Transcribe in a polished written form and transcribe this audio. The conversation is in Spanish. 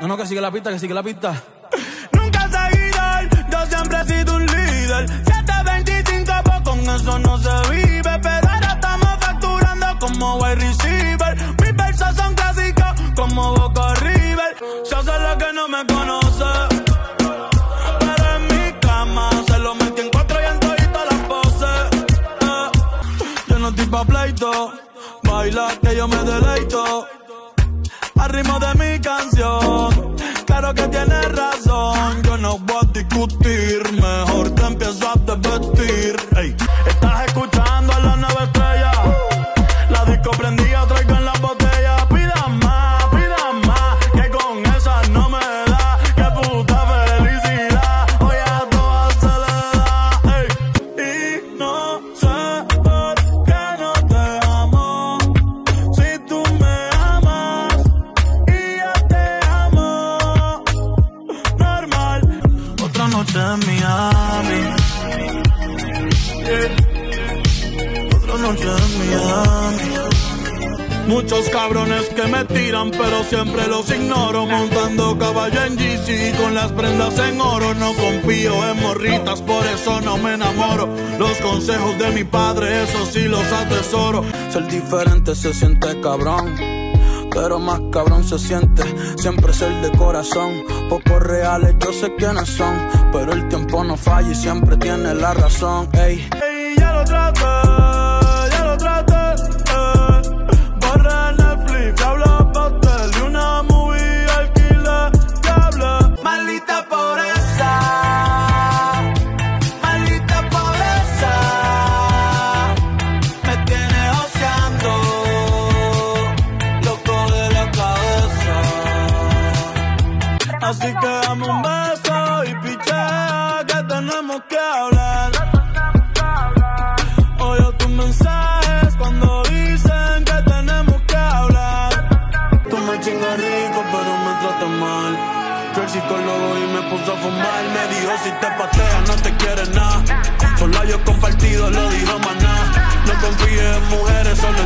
No, que sigue la pista, que sigue la pista. Nunca seguidor, yo siempre he sido un líder. 725, pues con eso no se vive. Pero ahora estamos facturando como wide receiver. Mis versos son clásicos como Boca River. Se hace la que no me conoce, pero en mi cama se lo metí en 4 y en todito las poses. Yo no estoy pa' pleito, baila que yo me deleito al ritmo de mi canción. Claro que tienes razón, yo no voy a discutir. Mejor te empiezo a desvestir. Ey, estás escuchando a la nueva estrella. La disco prendida, traigan las botellas. Pidan más, que con esa no me da. Que puta felicidad, hoy a todas se le da. Ey, y no sé por qué no te amo. Si tú me amas y yo te amo. Normal. Otra noche en Miami. Otra noche en Miami. Muchos cabrones que me tiran, pero siempre los ignoro. Montando caballo en GC con las prendas en oro. No confío en morritas, por eso no me enamoro. Los consejos de mi padre, eso sí los atesoro. Ser diferente se siente cabrón, pero más cabrón se siente siempre ser de corazón. Pocos reales, yo sé quiénes son, pero el tiempo no falla y siempre tiene la razón. Ey, ey, ya lo traté. Borra Netflix, habla pastel y una movie alquilé, que hable. Maldita pobreza, maldita pobreza, me tiene oceando, loco de la cabeza. Así que dame un beso y pichea, que tenemos que hablar. Oye tus mensajes cuando dicen que tenemos que hablar. Tú me chingas rico pero me tratas mal. Fui al psicólogo y me puso a fumar. Me dijo si te pateas no te quieres nada. Son labios compartidos, lo dijo maná. No confíes en mujeres, solo